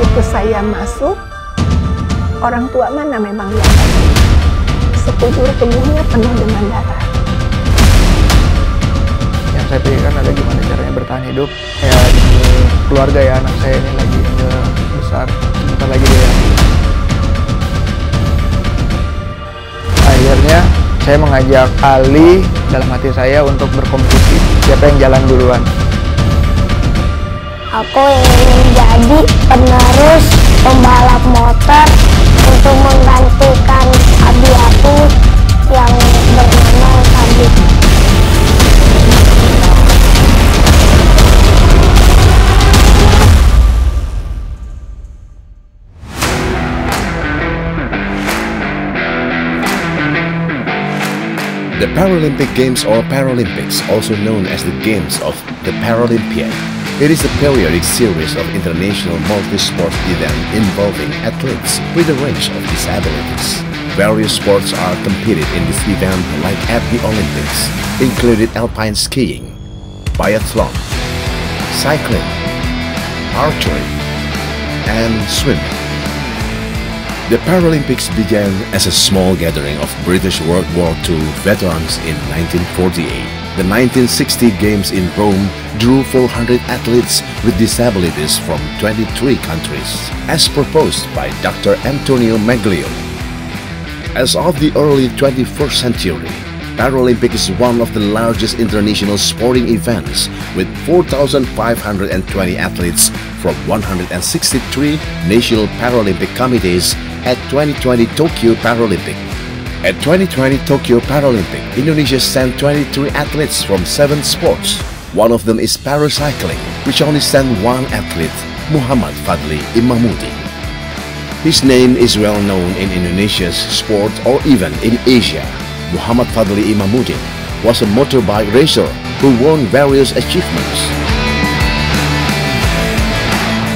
begitu saya masuk, orang tua mana memang yang sekujur tubuhnya penuh dengan darah. Yang saya pikirkan ada gimana caranya bertahan hidup. Ya demi keluarga ya, anak saya ini lagi besar, sebentar lagi dia. Akhirnya saya mengajak Ali dalam hati saya untuk berkompetisi. Siapa yang jalan duluan? Aku ingin jadi penerus pembalap motor untuk menggantikan abi aku yang bernama Sabit. The Paralympic Games or Paralympics, also known as the Games of the Paralympiad. It is a periodic series of international multi-sport events involving athletes with a range of disabilities. Various sports are competed in this event like at the Olympics, including alpine skiing, biathlon, cycling, archery, and swimming. The Paralympics began as a small gathering of British World War II veterans in 1948. The 1960 Games in Rome drew 400 athletes with disabilities from 23 countries, as proposed by Dr. Antonio Maglio. As of the early 21st century, Paralympics is one of the largest international sporting events with 4,520 athletes from 163 national Paralympic committees at 2020 Tokyo Paralympic. At 2020 Tokyo Paralympic, Indonesia sent 23 athletes from 7 sports. One of them is paracycling, which only sent one athlete, Muhammad Fadli Imamuddin. His name is well known in Indonesia's sport or even in Asia. Muhammad Fadli Imamuddin was a motorbike racer who won various achievements.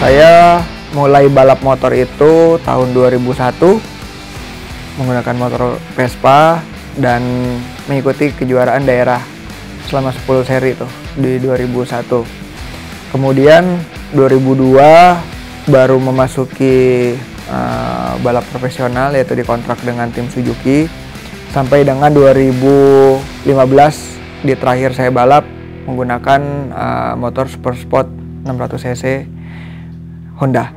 Saya mulai balap motor itu tahun 2001 menggunakan motor Vespa dan mengikuti kejuaraan daerah selama 10 seri itu di 2001. Kemudian 2002 baru memasuki balap profesional, yaitu dikontrak dengan tim Suzuki. Sampai dengan 2015 di terakhir saya balap menggunakan motor Super Sport 600 cc Honda.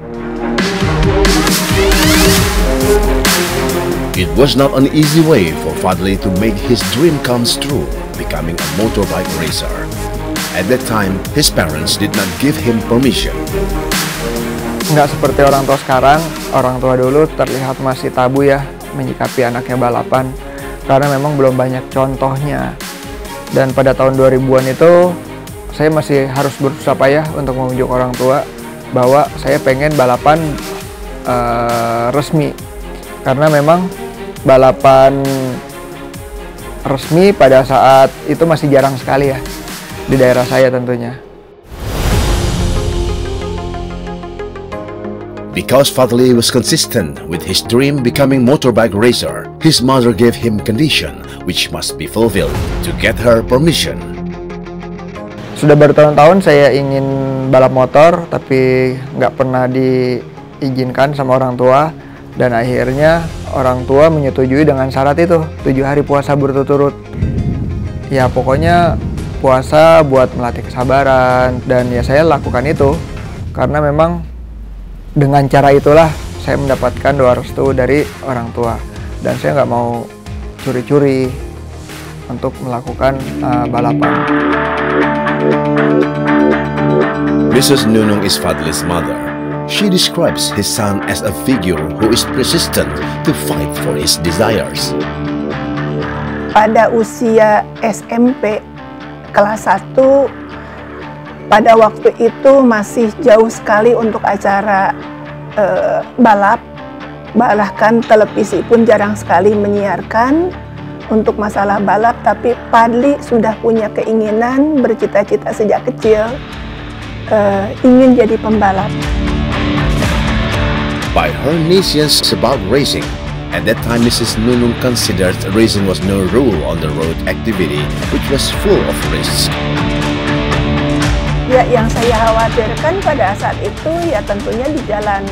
It was not an easy way for Fadli to make his dream come true, becoming a motorbike racer. At that time, his parents did not give him permission. Nggak seperti orang tua sekarang, orang tua dulu terlihat masih tabu ya menyikapi anaknya balapan, karena memang belum banyak contohnya. Dan pada tahun 2000-an itu, saya masih harus berusaha payah untuk membujuk orang tua bahwa saya pengen balapan resmi. Karena memang balapan resmi pada saat itu masih jarang sekali ya, di daerah saya tentunya. Because Fadli was consistent with his dream becoming motorbike racer, his mother gave him condition which must be fulfilled to get her permission. Sudah bertahun-tahun saya ingin balap motor, tapi nggak pernah diizinkan sama orang tua. Dan akhirnya orang tua menyetujui dengan syarat itu, 7 hari puasa berturut-turut. Ya pokoknya puasa buat melatih kesabaran, dan ya saya lakukan itu. Karena memang dengan cara itulah saya mendapatkan doa restu dari orang tua. Dan saya nggak mau curi-curi untuk melakukan balapan. Mrs. Nunung is Fadli's mother. She describes his son as a figure who is persistent to fight for his desires. Pada usia SMP kelas 1, pada waktu itu masih jauh sekali untuk acara balap. Bahkan televisi pun jarang sekali menyiarkan untuk masalah balap, tapi Fadli sudah punya keinginan, bercita-cita sejak kecil ingin jadi pembalap. By her nescience about racing, at that time Mrs. Nunung considered racing was no rule on the road activity which was full of risks. Ya, yang saya khawatirkan pada saat itu ya tentunya di jalan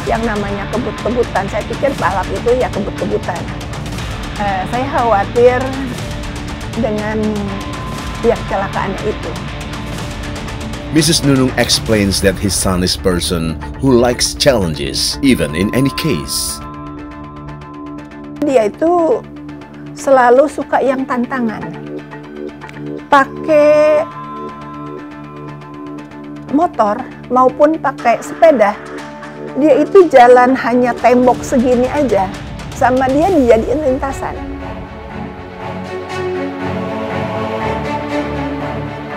yang namanya kebut-kebutan. Saya pikir balap itu ya kebut-kebutan. Saya khawatir dengan ya kecelakaannya itu. Mrs. Nunung explains that his son is person who likes challenges, even in any case. Dia itu selalu suka yang tantangan. Pakai motor maupun pakai sepeda, dia itu jalan hanya tembok segini aja, sama dia dijadiin lintasan.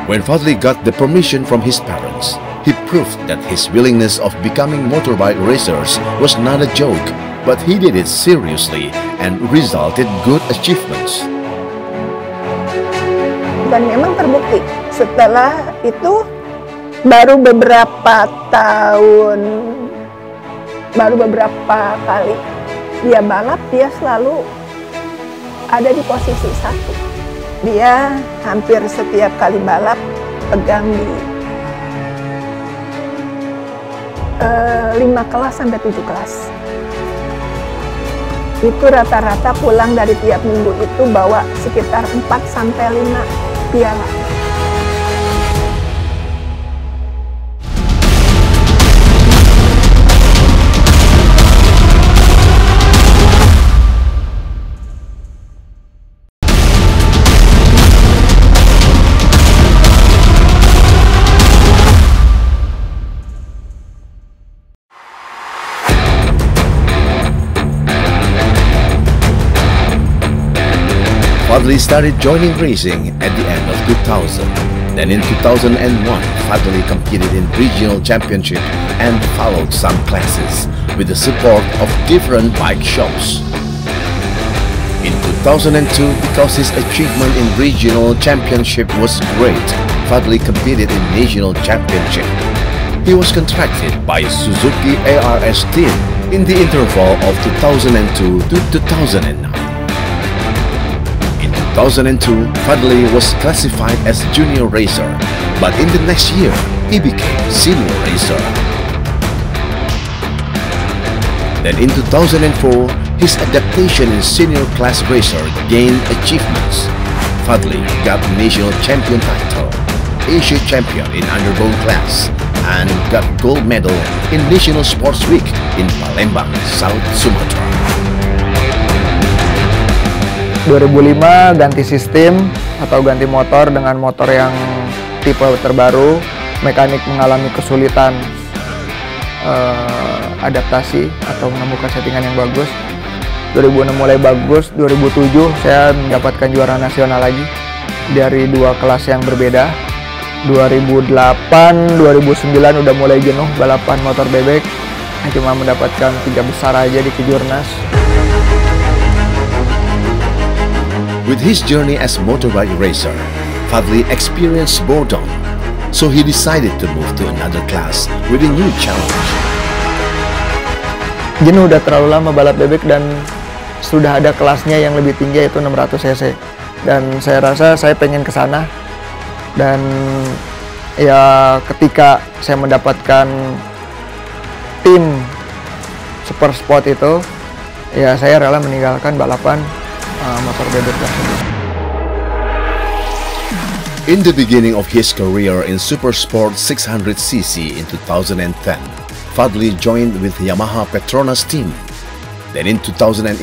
When Fadli got the permission from his parents, he proved that his willingness of becoming motorbike racers was not a joke, but he did it seriously and resulted good achievements. Dan memang terbukti setelah itu baru beberapa kali dia balap, dia selalu ada di posisi 1. Dia hampir setiap kali balap pegang di 5 kelas sampai 7 kelas. Itu rata-rata pulang dari tiap minggu itu bawa sekitar 4 sampai 5 piala. Fadli started joining racing at the end of 2000. Then in 2001, Fadli competed in regional championship and followed some classes with the support of different bike shops. In 2002, because his achievement in regional championship was great, Fadli competed in national championship. He was contracted by Suzuki ARS team in the interval of 2002 to 2009. In 2002, Fadli was classified as junior racer, but in the next year, he became senior racer. Then in 2004, his adaptation in senior class racer gained achievements. Fadli got national champion title, Asia champion in underbone class, and got gold medal in National Sports Week in Palembang, South Sumatra. 2005 ganti sistem atau ganti motor dengan motor yang tipe terbaru, mekanik mengalami kesulitan adaptasi atau menemukan settingan yang bagus. 2006 mulai bagus, 2007 saya mendapatkan juara nasional lagi dari 2 kelas yang berbeda. 2008, 2009 udah mulai jenuh balapan motor bebek, cuma mendapatkan 3 besar aja di Kejurnas. With his journey as motorbike racer, Fadli experienced boredom, so he decided to move to another class with a new challenge. Jenuh udah terlalu lama balap bebek dan sudah ada kelasnya yang lebih tinggi yaitu 600 cc. Dan saya rasa saya pengen ke sana. Dan ya ketika saya mendapatkan tim Super Sport itu, ya saya rela meninggalkan balapan motor bebek tersebut. In the beginning of his career in Super Sport 600cc in 2010, Fadli joined with Yamaha Petronas team. Then in 2011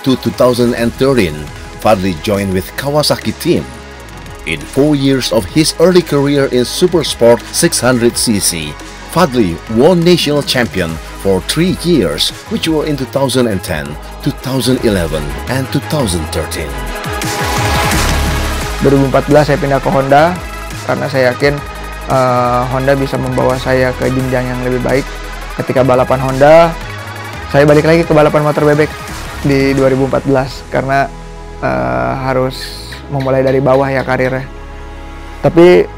to 2013, Fadli joined with Kawasaki team. In 4 years of his early career in Super Sport 600cc, Fadli won national champion for 3 years, which were in 2010, 2011, and 2013. 2014 saya pindah ke Honda karena saya yakin Honda bisa membawa saya ke jenjang yang lebih baik. Ketika balapan Honda, saya balik lagi ke balapan motor bebek di 2014 karena harus memulai dari bawah ya karirnya. Tapi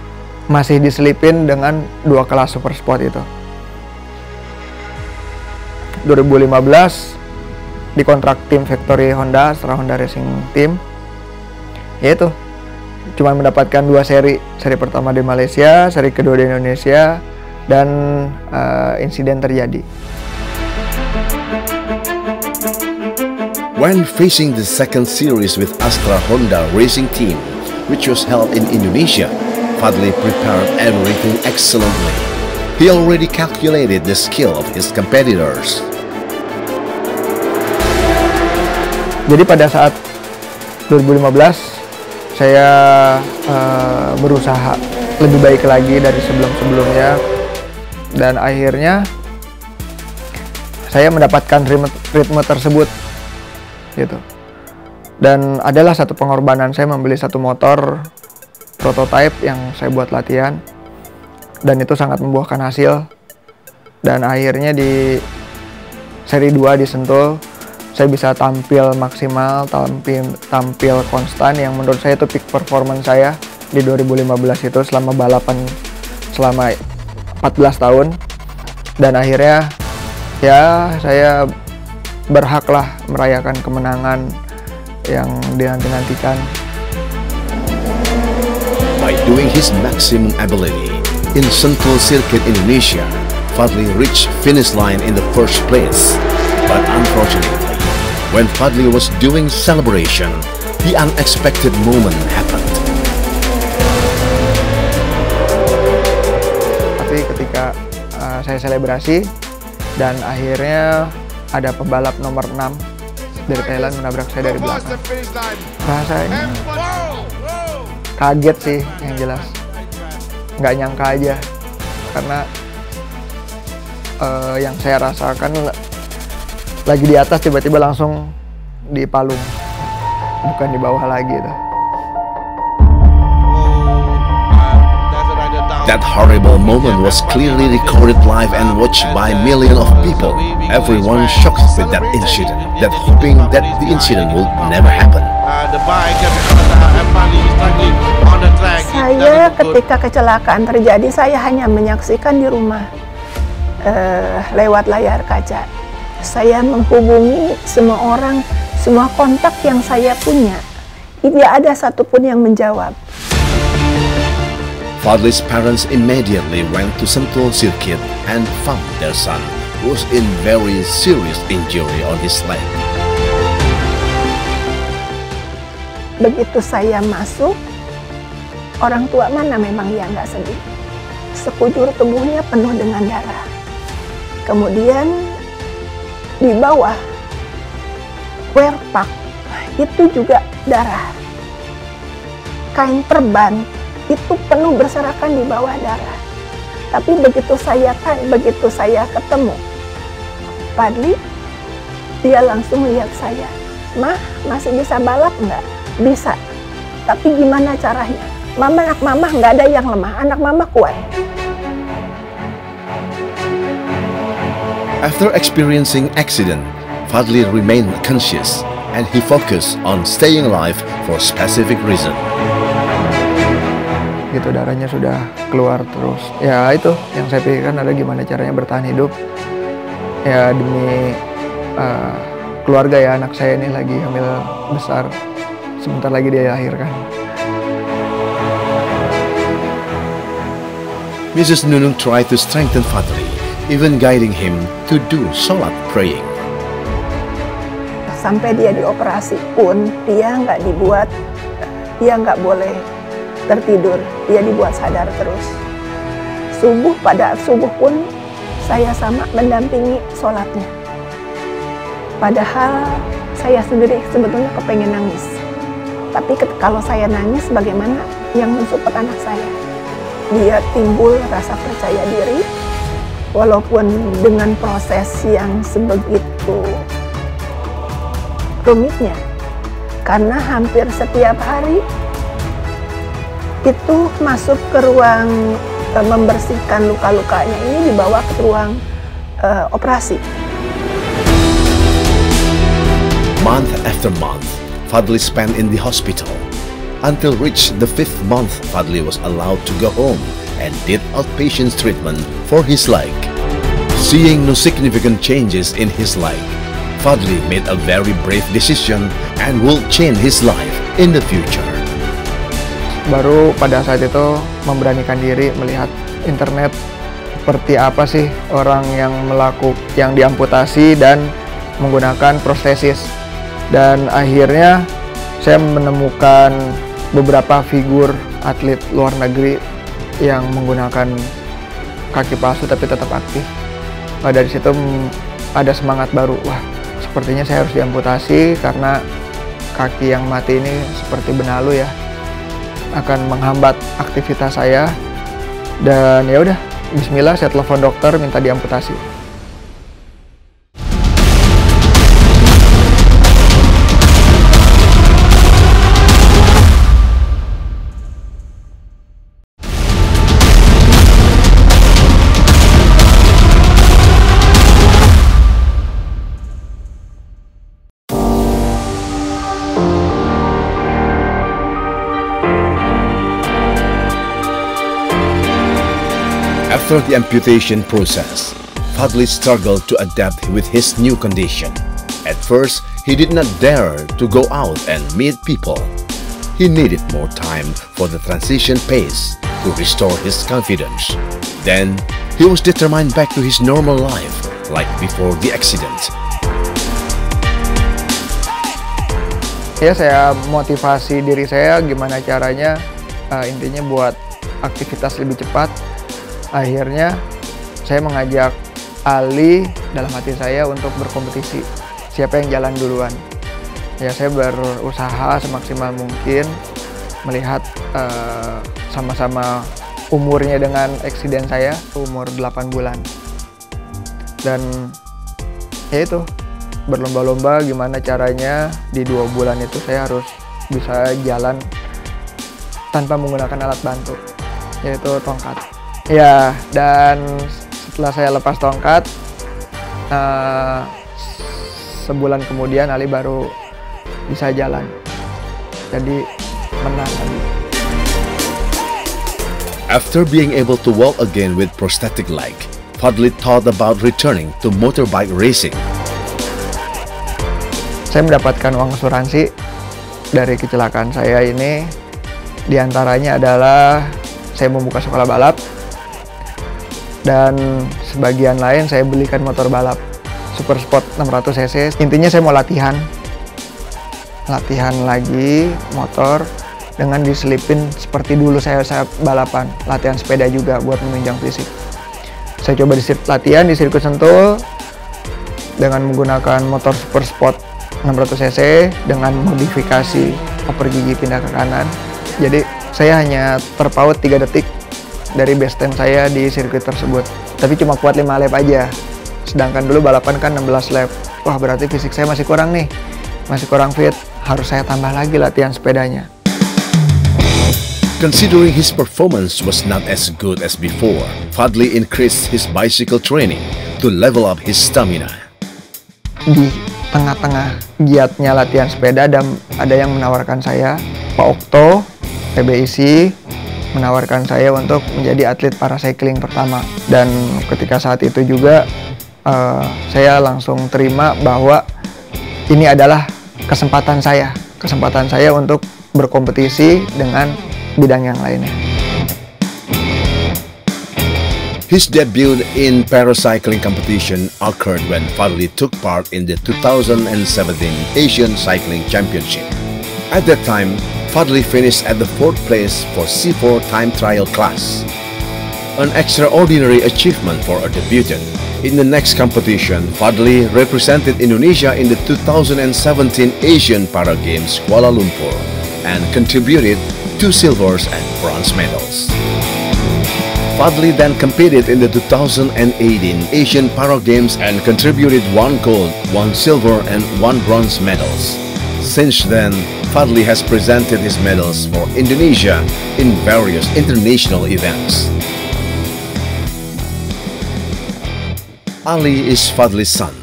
masih diselipin dengan 2 kelas Super Sport itu. 2015 dikontrak tim Factory Honda, setelah Honda Racing Team. Yaitu cuma mendapatkan 2 seri. Seri pertama di Malaysia, seri kedua di Indonesia, dan insiden terjadi. When facing the second series with Astra Honda Racing Team, which was held in Indonesia, Fadli prepared everything excellently. He already calculated the skill of his competitors. Jadi pada saat 2015 saya berusaha lebih baik lagi dari sebelum-sebelumnya, dan akhirnya saya mendapatkan ritme tersebut gitu. Dan adalah satu pengorbanan saya membeli satu motor prototype yang saya buat latihan, dan itu sangat membuahkan hasil. Dan akhirnya di seri 2 di Sentul saya bisa tampil maksimal, tampil konstan, yang menurut saya itu peak performance saya di 2015 itu selama balapan selama 14 tahun. Dan akhirnya ya saya berhaklah merayakan kemenangan yang dinanti-nantikan. By doing his maximum ability in Sentul Circuit Indonesia, Fadli reached finish line in the first place. But unfortunately, when Fadli was doing celebration, the unexpected moment happened. Tapi ketika saya selebrasi, dan akhirnya ada pebalap nomor 6 dari Thailand menabrak saya dari belakang. Rasanya kaget sih, yang jelas. Nggak nyangka aja, karena yang saya rasakan lagi di atas, tiba-tiba langsung di palung, bukan di bawah lagi tuh. That horrible moment was clearly recorded live and watched by millions of people. Everyone shocked with that incident, that hoping that the incident would never happen. Saya ketika kecelakaan terjadi, saya hanya menyaksikan di rumah lewat layar kaca. Saya menghubungi semua orang, semua kontak yang saya punya. Tidak ada satupun yang menjawab. Fadli's parents immediately went to Sentul Circuit and found their son was in very serious injury on his leg. Begitu saya masuk, orang tua mana memang ya nggak sedih. Sekujur tubuhnya penuh dengan darah. Kemudian di bawah wear pack itu juga darah. Kain perban itu penuh berserakan di bawah darah. Tapi begitu saya ketemu Fadli, dia langsung lihat saya. "Mah, masih bisa balap nggak?" "Bisa." "Tapi gimana caranya?" "Anak mama nggak ada yang lemah, anak mama kuat." After experiencing accident, Fadli remained conscious and he focused on staying alive for specific reason. Gitu, darahnya sudah keluar terus. Ya itu yang saya pikirkan adalah gimana caranya bertahan hidup. Ya demi keluarga ya, anak saya ini lagi hamil besar. Sebentar lagi dia lahirkan. Mrs. Nunung tried to strengthen Fadli, even guiding him to do salat praying. Sampai dia dioperasi pun, dia nggak boleh tertidur, dia dibuat sadar terus. Pada subuh pun saya sama mendampingi sholatnya. Padahal saya sendiri sebetulnya kepengen nangis. Tapi kalau saya nangis, bagaimana yang mensupport anak saya? Dia timbul rasa percaya diri, walaupun dengan proses yang sebegitu rumitnya. Karena hampir setiap hari itu masuk ke ruang membersihkan luka-lukanya, ini dibawa ke ruang operasi. Month after month, Fadli spent in the hospital. Until reached the 5th month, Fadli was allowed to go home and did outpatient treatment for his leg. Seeing no significant changes in his leg, Fadli made a very brave decision and will change his life in the future. baru pada saat itu memberanikan diri melihat internet seperti apa sih orang yang diamputasi dan menggunakan prostesis. Dan akhirnya saya menemukan beberapa figur atlet luar negeri yang menggunakan kaki palsu tapi tetap aktif. Dari situ ada semangat baru, wah sepertinya saya harus diamputasi karena kaki yang mati ini seperti benalu ya, akan menghambat aktivitas saya. Dan ya udah, bismillah, saya telepon dokter minta diamputasi. After the amputation process, Fadli struggled to adapt with his new condition. At first, he did not dare to go out and meet people. He needed more time for the transition phase to restore his confidence. Then, he was determined back to his normal life, like before the accident. Ya, saya motivasi diri saya gimana caranya, intinya buat aktivitas lebih cepat. Akhirnya saya mengajak Ali dalam hati saya untuk berkompetisi, siapa yang jalan duluan. Ya, saya berusaha semaksimal mungkin melihat sama-sama umurnya dengan eksiden saya, umur 8 bulan. Dan ya itu, berlomba-lomba gimana caranya di 2 bulan itu saya harus bisa jalan tanpa menggunakan alat bantu, yaitu tongkat. Ya, dan setelah saya lepas tongkat, sebulan kemudian Ali baru bisa jalan. Jadi menang Ali. After being able to walk again with prosthetic leg, Fadli thought about returning to motorbike racing. Saya mendapatkan uang asuransi dari kecelakaan saya ini. Di antaranya adalah saya membuka sekolah balap, dan sebagian lain saya belikan motor balap Super Sport 600 cc. Intinya saya mau latihan lagi motor dengan diselipin seperti dulu saya balapan, latihan sepeda juga buat menunjang fisik. Saya coba latihan di sirkuit Sentul dengan menggunakan motor Super Sport 600 cc dengan modifikasi oper gigi pindah ke kanan. Jadi saya hanya terpaut 3 detik dari base time saya di sirkuit tersebut, tapi cuma kuat 5 lap aja. Sedangkan dulu balapan kan 16 lap. Wah, berarti fisik saya masih kurang nih, masih kurang fit, harus saya tambah lagi latihan sepedanya. Considering his performance was not as good as before, Fadli increased his bicycle training to level up his stamina. Di tengah-tengah giatnya latihan sepeda, ada yang menawarkan saya, Pak Okto, PBIC, menawarkan saya untuk menjadi atlet paracycling pertama. Dan ketika saat itu juga saya langsung terima bahwa ini adalah kesempatan saya untuk berkompetisi dengan bidang yang lainnya. His debut in paracycling competition occurred when Fadli took part in the 2017 Asian Cycling Championship. At that time, Fadli finished at the 4th place for C4 time trial class, an extraordinary achievement for a debutant. In the next competition, Fadli represented Indonesia in the 2017 Asian Para Games Kuala Lumpur and contributed 2 silvers and bronze medals. Fadli then competed in the 2018 Asian Para Games and contributed 1 gold, 1 silver and 1 bronze medals. Since then, Fadli has presented his medals for Indonesia in various international events. Ali is Fadli's son.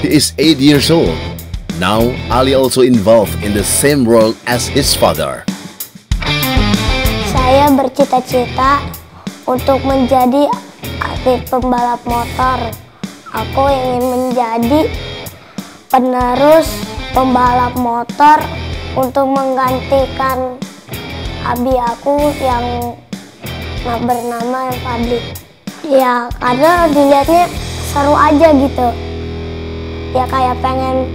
He is 8 years old. Now, Ali also involved in the same world as his father. Saya bercita-cita untuk menjadi atlet pembalap motor. Aku ingin menjadi penerus pembalap motor untuk menggantikan abi aku yang bernama Fadli. Ya karena dilihatnya seru aja gitu. Ya kayak pengen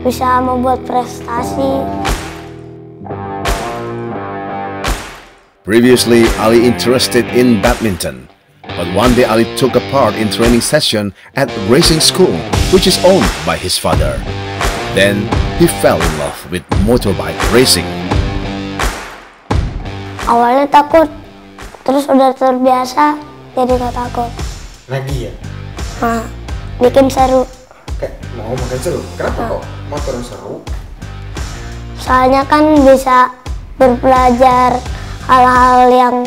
bisa membuat prestasi. Previously, Ali interested in badminton, but one day Ali took a part in training session at racing school, which is owned by his father. Then he fell in love with motorbike racing. Awalnya takut, terus udah terbiasa, jadi nggak takut. Lagi ya? Nah, bikin seru. Kayak mau makin seru. Kenapa kok motor seru? Soalnya kan bisa berbelajar hal-hal yang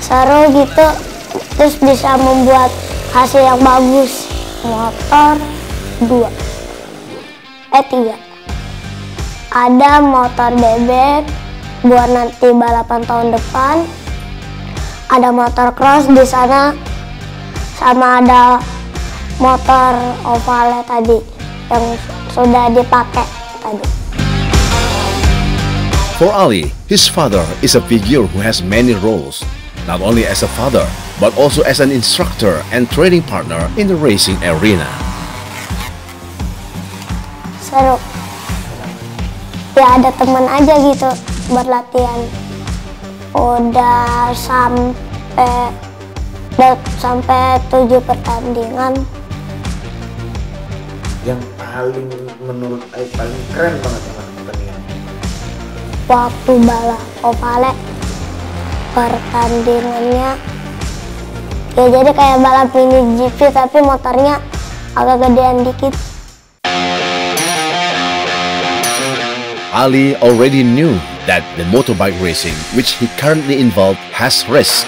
seru gitu, terus bisa membuat hasil yang bagus. Motor 3. Ada motor bebek buat nanti balapan tahun depan. Ada motor cross di sana, sama ada motor oval tadi yang sudah dipakai tadi. For Ali, his father is a figure who has many roles, not only as a father, but also as an instructor and training partner in the racing arena. Seru. Ya ada teman aja gitu buat latihan. Udah sampai 7 pertandingan. Yang paling menurut Aik paling keren banget pertandingan. Waktu balap ovale pertandingannya ya jadi kayak balap mini GP tapi motornya agak gedean dikit. Ali already knew that the motorbike racing which he currently involved has risk.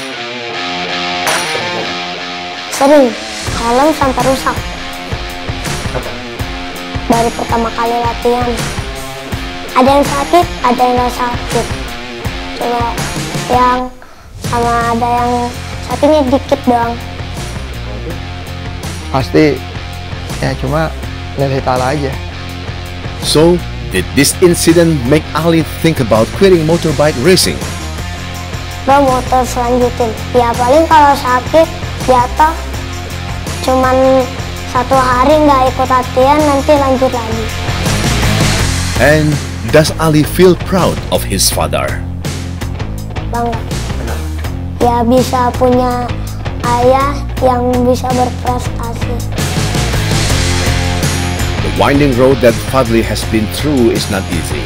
Sering helm sampai rusak dari pertama kali latihan. Ada yang sakit, ada yang nggak sakit. Cuma yang sama ada yang sakitnya dikit doang. Pasti ya cuma dari Tala aja. So, did this incident make Ali think about quitting motorbike racing? Bro, mau terus lanjutin. Ya paling kalau sakit jatuh cuman 1 hari nggak ikut latihan, nanti lanjut lagi. And does Ali feel proud of his father? Bangga. Ya bisa punya ayah yang bisa berprestasi. The winding road that Fadli has been through is not easy.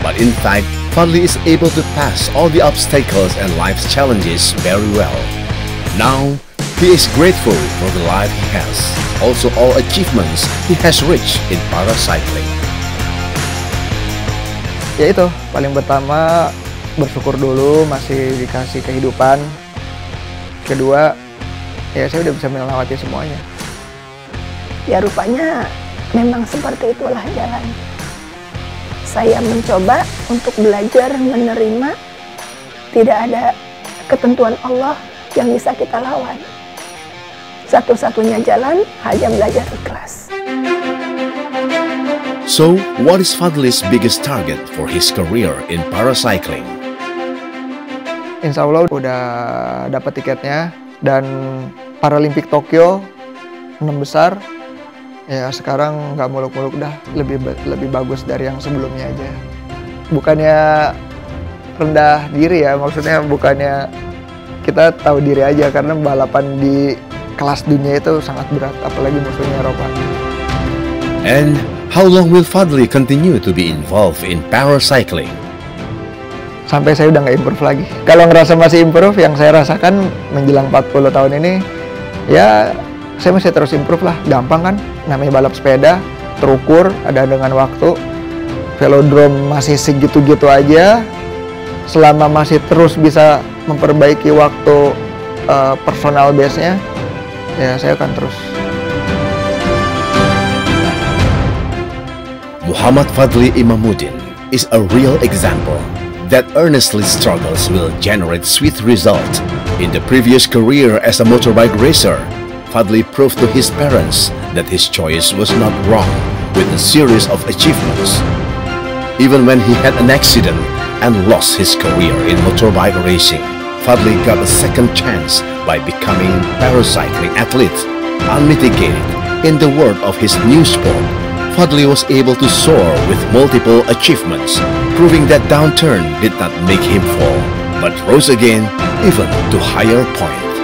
But in fact, Fadli is able to pass all the obstacles and life's challenges very well. Now, he is grateful for the life he has, also all achievements he has reached in paracycling. Ya itu, paling pertama bersyukur dulu masih dikasih kehidupan. Kedua, ya saya udah bisa melewati semuanya. Ya rupanya memang seperti itulah jalan. Saya mencoba untuk belajar menerima tidak ada ketentuan Allah yang bisa kita lawan. Satu-satunya jalan hanya belajar ikhlas. So, what is Fadli's biggest target for his career in paracycling? Insya Allah udah dapat tiketnya dan Paralimpik Tokyo 6 besar. Ya sekarang nggak muluk-muluk dah, lebih bagus dari yang sebelumnya aja. Bukannya rendah diri ya, maksudnya bukannya kita tahu diri aja karena balapan di kelas dunia itu sangat berat, apalagi musuhnya Eropa. And how long will Fadli continue to be involved in paracycling? Sampai saya udah nggak improve lagi. Kalau ngerasa masih improve, yang saya rasakan menjelang 40 tahun ini, ya saya masih terus improve lah. Gampang kan, namanya balap sepeda, terukur, ada dengan waktu. Velodrome masih segitu-gitu aja. Selama masih terus bisa memperbaiki waktu personal base-nya, ya saya akan terus. Muhammad Fadli Imamuddin is a real example that earnestly struggles will generate sweet result. In the previous career as a motorbike racer, Fadli proved to his parents that his choice was not wrong with a series of achievements. Even when he had an accident, and lost his career in motorbike racing, Fadli got a second chance by becoming paracycling athlete. Unmitigated in the world of his new sport, Fadli was able to soar with multiple achievements, proving that downturn did not make him fall, but rose again even to higher points.